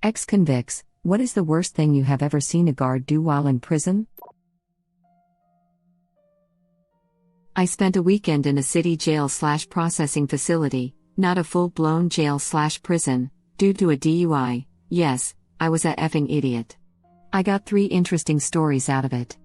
Ex-convicts, what is the worst thing you have ever seen a guard do while in prison? I spent a weekend in a city jail/processing facility, not a full-blown jail/prison, due to a DUI. Yes, I was a effing idiot. I got 3 interesting stories out of it.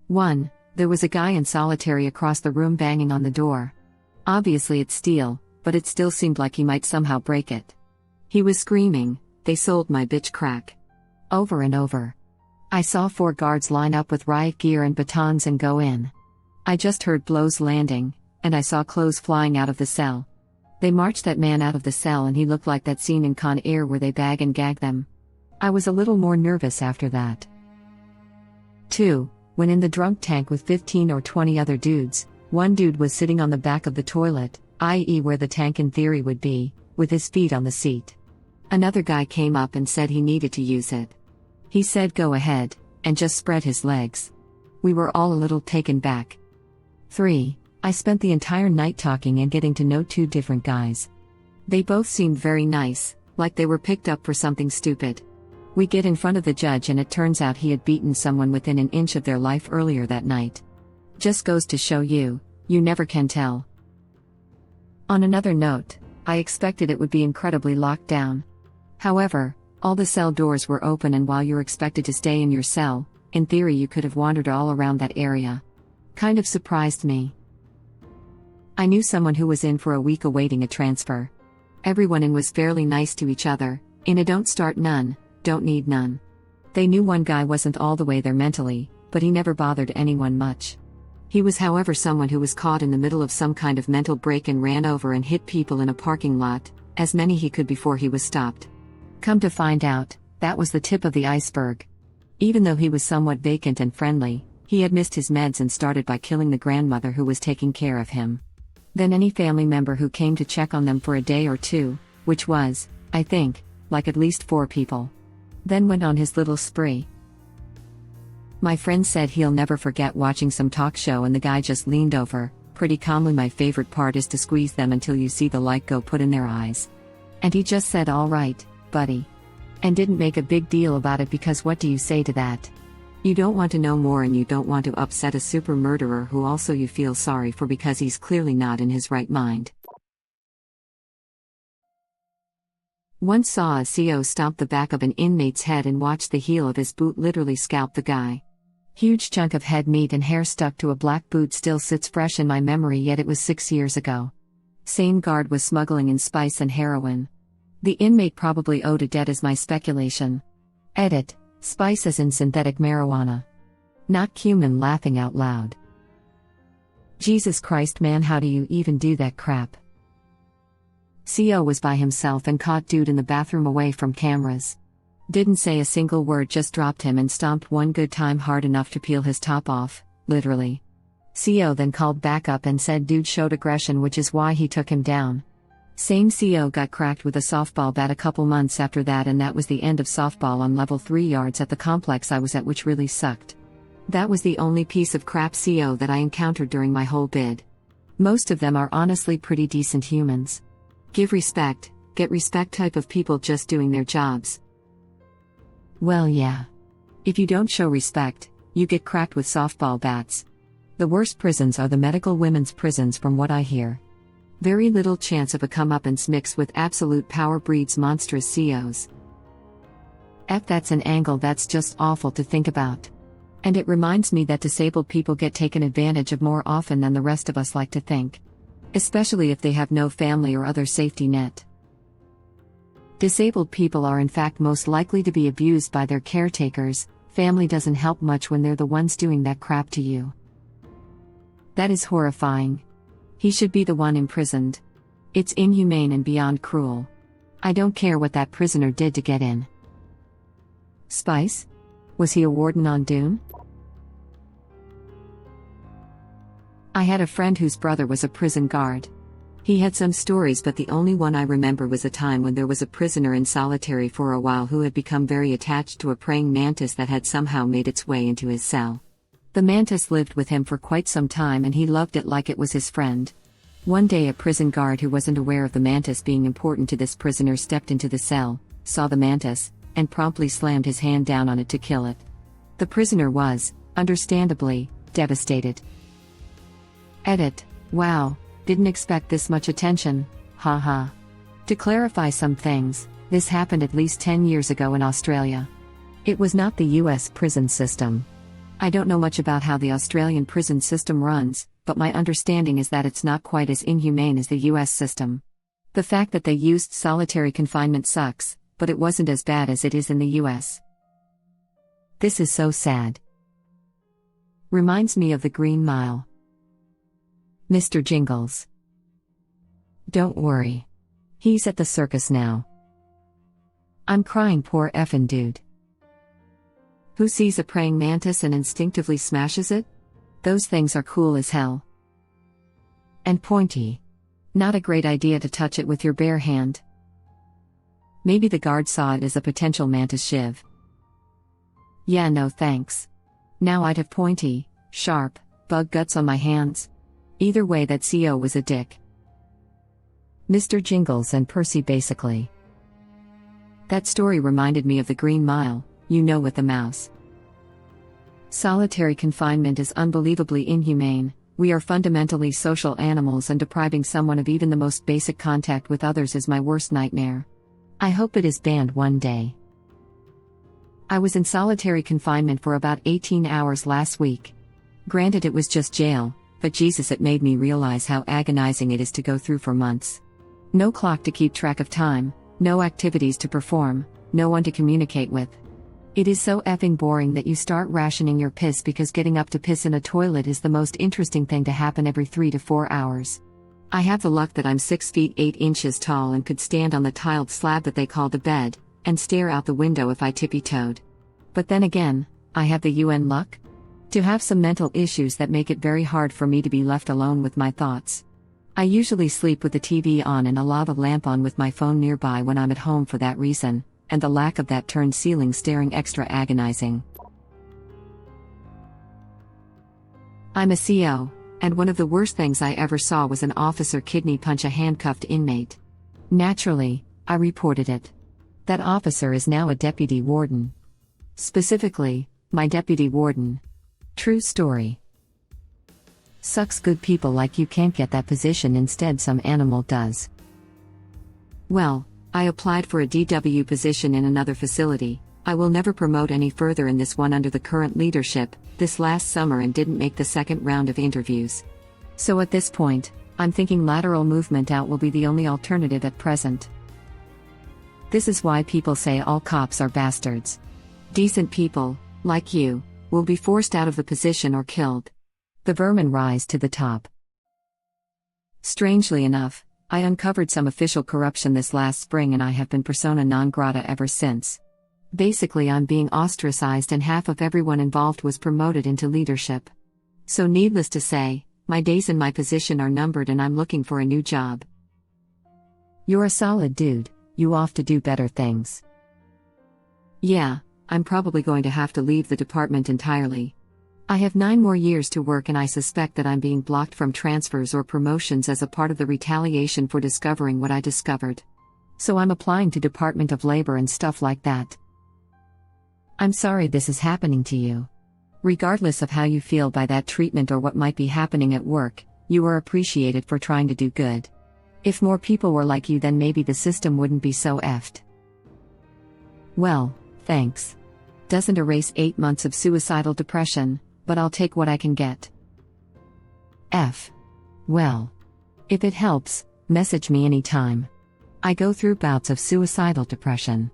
1. There was a guy in solitary across the room banging on the door. Obviously it's steel, but it still seemed like he might somehow break it. He was screaming, "They sold my bitch crack," over and over. I saw 4 guards line up with riot gear and batons and go in. I just heard blows landing, and I saw clothes flying out of the cell. They marched that man out of the cell and he looked like that scene in Con Air where they bag and gag them. I was a little more nervous after that. 2. When in the drunk tank with 15 or 20 other dudes, one dude was sitting on the back of the toilet, i.e. where the tank in theory would be, with his feet on the seat. Another guy came up and said he needed to use it. He said go ahead, and just spread his legs. We were all a little taken back. 3. I spent the entire night talking and getting to know 2 different guys. They both seemed very nice, like they were picked up for something stupid. We get in front of the judge and it turns out he had beaten someone within an inch of their life earlier that night. Just goes to show you never can tell. On another note, I expected it would be incredibly locked down. However, all the cell doors were open and while you're expected to stay in your cell, in theory you could have wandered all around that area. Kind of surprised me. I knew someone who was in for a week awaiting a transfer. Everyone in was fairly nice to each other, in a don't start none, don't need none. They knew one guy wasn't all the way there mentally, but he never bothered anyone much. He was however someone who was caught in the middle of some kind of mental break and ran over and hit people in a parking lot, as many he could before he was stopped. Come to find out, that was the tip of the iceberg. Even though he was somewhat vacant and friendly, he had missed his meds and started by killing the grandmother who was taking care of him. Then any family member who came to check on them for a day or 2, which was, I think, like at least 4 people. Then went on his little spree. My friend said he'll never forget watching some talk show and the guy just leaned over, pretty calmly. My favorite part is to squeeze them until you see the light go put in their eyes. And he just said all right, buddy. And didn't make a big deal about it because what do you say to that? You don't want to know more and you don't want to upset a super murderer who also you feel sorry for because he's clearly not in his right mind. Once saw a CO stomp the back of an inmate's head and watched the heel of his boot literally scalp the guy. Huge chunk of head meat and hair stuck to a black boot still sits fresh in my memory, yet it was 6 years ago. Same guard was smuggling in spice and heroin. The inmate probably owed a debt is my speculation. Edit. Spice as in synthetic marijuana. Not cumin. Laughing out loud. Jesus Christ man, how do you even do that crap? CO was by himself and caught dude in the bathroom away from cameras. Didn't say a single word, just dropped him and stomped one good time hard enough to peel his top off, literally. CO then called backup and said dude showed aggression, which is why he took him down. Same CO got cracked with a softball bat a couple months after that, and that was the end of softball on level 3 yards at the complex I was at, which really sucked. That was the only piece of crap CO that I encountered during my whole bid. Most of them are honestly pretty decent humans. Give respect, get respect type of people just doing their jobs. Well yeah. If you don't show respect, you get cracked with softball bats. The worst prisons are the medical women's prisons from what I hear. Very little chance of a comeuppance mixed with absolute power breeds monstrous COs. That's an angle that's just awful to think about. And it reminds me that disabled people get taken advantage of more often than the rest of us like to think. Especially if they have no family or other safety net. Disabled people are in fact most likely to be abused by their caretakers. Family doesn't help much when they're the ones doing that crap to you. That is horrifying. He should be the one imprisoned. It's inhumane and beyond cruel. I don't care what that prisoner did to get in. Spice? Was he a warden on Dune? I had a friend whose brother was a prison guard. He had some stories, but the only one I remember was a time when there was a prisoner in solitary for a while who had become very attached to a praying mantis that had somehow made its way into his cell. The mantis lived with him for quite some time and he loved it like it was his friend. One day a prison guard who wasn't aware of the mantis being important to this prisoner stepped into the cell, saw the mantis, and promptly slammed his hand down on it to kill it. The prisoner was, understandably, devastated. Edit. Wow, didn't expect this much attention, haha. To clarify some things, this happened at least 10 years ago in Australia. It was not the US prison system. I don't know much about how the Australian prison system runs, but my understanding is that it's not quite as inhumane as the US system. The fact that they used solitary confinement sucks, but it wasn't as bad as it is in the US. This is so sad. Reminds me of the Green Mile. Mr. Jingles. Don't worry. He's at the circus now. I'm crying, poor effin' dude. Who sees a praying mantis and instinctively smashes it? Those things are cool as hell. And pointy. Not a great idea to touch it with your bare hand. Maybe the guard saw it as a potential mantis shiv. Yeah, no thanks. Now I'd have pointy, sharp, bug guts on my hands. Either way, that CO was a dick. Mr. Jingles and Percy basically. That story reminded me of the Green Mile, you know, with the mouse. Solitary confinement is unbelievably inhumane. We are fundamentally social animals, and depriving someone of even the most basic contact with others is my worst nightmare. I hope it is banned one day. I was in solitary confinement for about 18 hours last week. Granted, it was just jail, but Jesus, it made me realize how agonizing it is to go through for months. No clock to keep track of time, no activities to perform, no one to communicate with. It is so effing boring that you start rationing your piss because getting up to piss in a toilet is the most interesting thing to happen every 3 to 4 hours. I have the luck that I'm 6 feet 8 inches tall and could stand on the tiled slab that they call the bed, and stare out the window if I tippy-toed. But then again, I have the UN luck to have some mental issues that make it very hard for me to be left alone with my thoughts. I usually sleep with the TV on and a lava lamp on with my phone nearby when I'm at home for that reason, and the lack of that turned ceiling staring extra agonizing. I'm a CO, and one of the worst things I ever saw was an officer kidney punch a handcuffed inmate. Naturally, I reported it. That officer is now a deputy warden. Specifically, my deputy warden. True story. Sucks, good people like you can't get that position, instead some animal does. Well, I applied for a DW position in another facility. I will never promote any further in this one under the current leadership, this last summer, and didn't make the second round of interviews. So at this point, I'm thinking lateral movement out will be the only alternative at present. This is why people say all cops are bastards. Decent people, like you, will be forced out of the position or killed. The vermin rise to the top. Strangely enough, I uncovered some official corruption this last spring, and I have been persona non grata ever since. Basically, I'm being ostracized, and half of everyone involved was promoted into leadership. So needless to say, my days in my position are numbered and I'm looking for a new job. You're a solid dude, you off to do better things. Yeah, I'm probably going to have to leave the department entirely. I have 9 more years to work, and I suspect that I'm being blocked from transfers or promotions as a part of the retaliation for discovering what I discovered. So I'm applying to Department of Labor and stuff like that. I'm sorry this is happening to you. Regardless of how you feel by that treatment or what might be happening at work, you are appreciated for trying to do good. If more people were like you, then maybe the system wouldn't be so effed. Well, thanks. Doesn't erase 8 months of suicidal depression, but I'll take what I can get. F. Well. If it helps, message me anytime. I go through bouts of suicidal depression.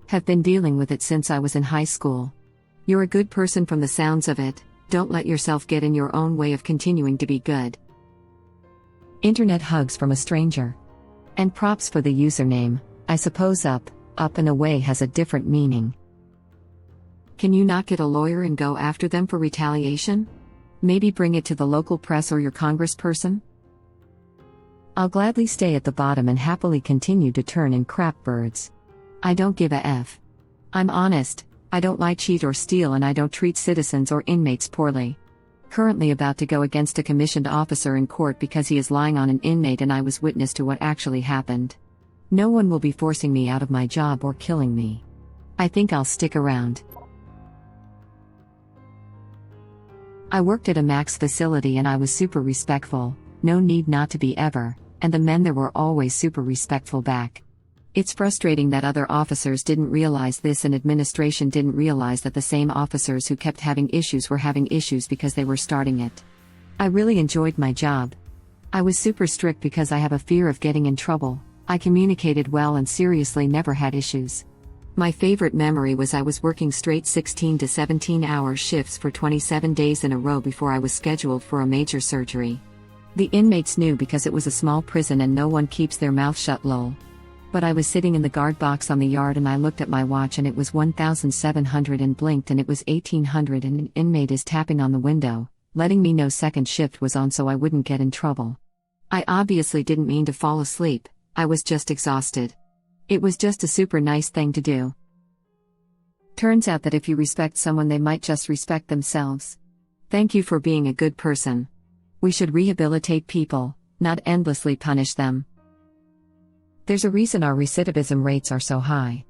Have been dealing with it since I was in high school. You're a good person from the sounds of it, don't let yourself get in your own way of continuing to be good. Internet hugs from a stranger. And props for the username. I suppose up and away has a different meaning. Can you not get a lawyer and go after them for retaliation? Maybe bring it to the local press or your congressperson? I'll gladly stay at the bottom and happily continue to turn in crap birds. I don't give a F. I'm honest, I don't lie, cheat or steal, and I don't treat citizens or inmates poorly. Currently about to go against a commissioned officer in court because he is lying on an inmate and I was witness to what actually happened. No one will be forcing me out of my job or killing me. I think I'll stick around. I worked at a max facility and I was super respectful, no need not to be ever, and the men there were always super respectful back. It's frustrating that other officers didn't realize this and administration didn't realize that the same officers who kept having issues were having issues because they were starting it. I really enjoyed my job. I was super strict because I have a fear of getting in trouble. I communicated well and seriously never had issues. My favorite memory was I was working straight 16 to 17-hour shifts for 27 days in a row before I was scheduled for a major surgery. The inmates knew because it was a small prison and no one keeps their mouth shut lol. But I was sitting in the guard box on the yard and I looked at my watch and it was 1700 and blinked and it was 1800 and an inmate is tapping on the window, letting me know second shift was on so I wouldn't get in trouble. I obviously didn't mean to fall asleep, I was just exhausted. It was just a super nice thing to do. Turns out that if you respect someone they might just respect themselves. Thank you for being a good person. We should rehabilitate people, not endlessly punish them. There's a reason our recidivism rates are so high.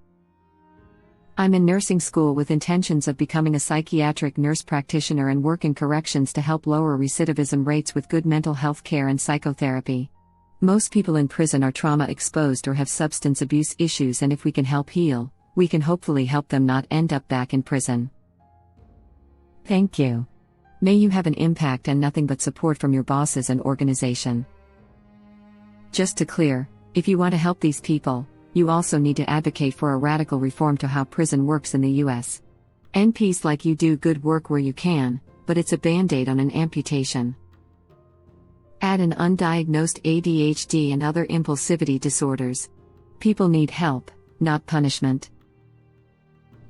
I'm in nursing school with intentions of becoming a psychiatric nurse practitioner and work in corrections to help lower recidivism rates with good mental health care and psychotherapy. Most people in prison are trauma exposed or have substance abuse issues, and if we can help heal, we can hopefully help them not end up back in prison. Thank you. May you have an impact and nothing but support from your bosses and organization. Just to clear, if you want to help these people, you also need to advocate for a radical reform to how prison works in the US. NPs like you do good work where you can, but it's a band-aid on an amputation. Add an undiagnosed ADHD and other impulsivity disorders. People need help, not punishment.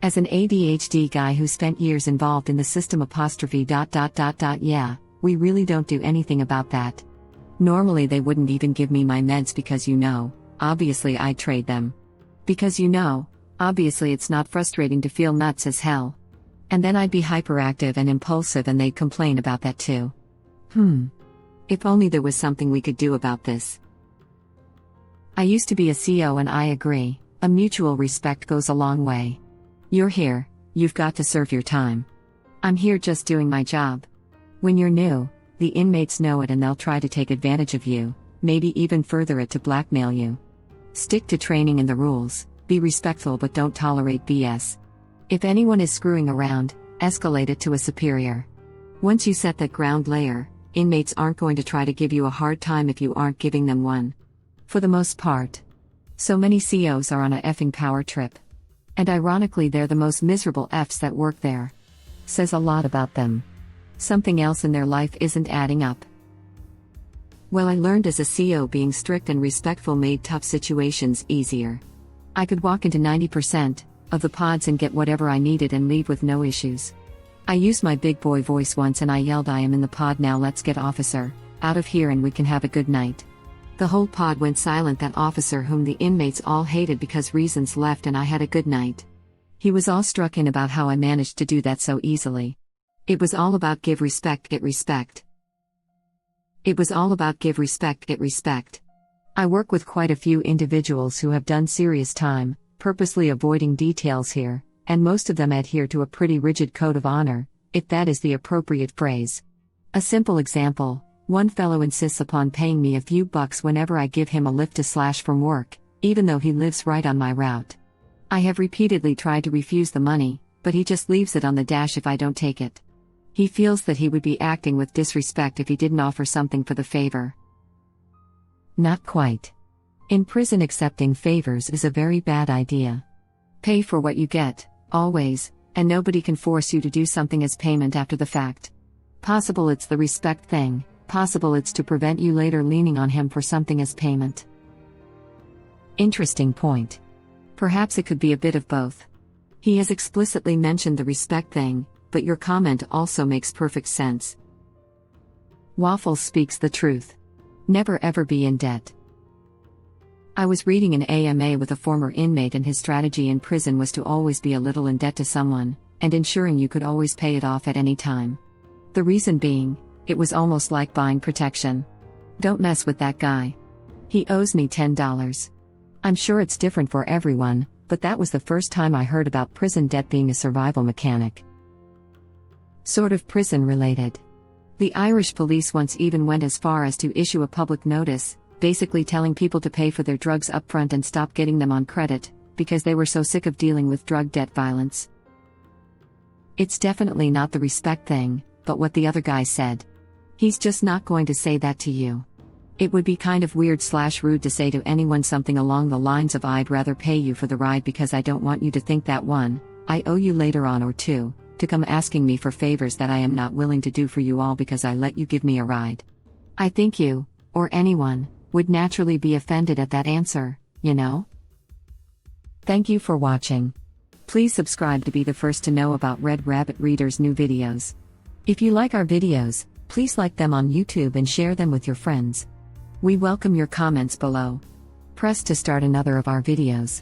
As an ADHD guy who spent years involved in the system yeah, we really don't do anything about that. Normally they wouldn't even give me my meds because obviously I'd trade them. Because obviously it's not frustrating to feel nuts as hell. And then I'd be hyperactive and impulsive and they'd complain about that too. If only there was something we could do about this. I used to be a CO and I agree, a mutual respect goes a long way. You're here, you've got to serve your time. I'm here just doing my job. When you're new, the inmates know it and they'll try to take advantage of you, maybe even further it to blackmail you. Stick to training and the rules, be respectful but don't tolerate BS. If anyone is screwing around, escalate it to a superior. Once you set that ground layer, inmates aren't going to try to give you a hard time if you aren't giving them one. For the most part. So many COs are on a effing power trip. And ironically they're the most miserable Fs that work there. Says a lot about them. Something else in their life isn't adding up. Well, I learned as a CO being strict and respectful made tough situations easier. I could walk into 90% of the pods and get whatever I needed and leave with no issues. I used my big boy voice once and I yelled, "I am in the pod now, let's get officer out of here and we can have a good night." The whole pod went silent. That officer whom the inmates all hated because reasons left and I had a good night. He was all struck in about how I managed to do that so easily. It was all about give respect, get respect. It was all about give respect, get respect. I work with quite a few individuals who have done serious time, purposely avoiding details here, and most of them adhere to a pretty rigid code of honor, if that is the appropriate phrase. A simple example, one fellow insists upon paying me a few bucks whenever I give him a lift to / from work, even though he lives right on my route. I have repeatedly tried to refuse the money, but he just leaves it on the dash if I don't take it. He feels that he would be acting with disrespect if he didn't offer something for the favor. Not quite. In prison, accepting favors is a very bad idea. Pay for what you get, always, and nobody can force you to do something as payment after the fact. Possible it's the respect thing, possible it's to prevent you later leaning on him for something as payment. Interesting point. Perhaps it could be a bit of both. He has explicitly mentioned the respect thing, but your comment also makes perfect sense. Waffles speaks the truth. Never ever be in debt. I was reading an AMA with a former inmate and his strategy in prison was to always be a little in debt to someone, and ensuring you could always pay it off at any time. The reason being, it was almost like buying protection. Don't mess with that guy. He owes me $10. I'm sure it's different for everyone, but that was the first time I heard about prison debt being a survival mechanic. Sort of prison related. The Irish police once even went as far as to issue a public notice, basically telling people to pay for their drugs upfront and stop getting them on credit, because they were so sick of dealing with drug debt violence. It's definitely not the respect thing, but what the other guy said. He's just not going to say that to you. It would be kind of weird/rude to say to anyone something along the lines of "I'd rather pay you for the ride because I don't want you to think that one, I owe you later on, or two, to come asking me for favors that I am not willing to do for you all because I let you give me a ride." I think you, or anyone, would naturally be offended at that answer, you know? Thank you for watching. Please subscribe to be the first to know about Red Rabbit Reader's new videos. If you like our videos, please like them on YouTube and share them with your friends. We welcome your comments below. Press to start another of our videos.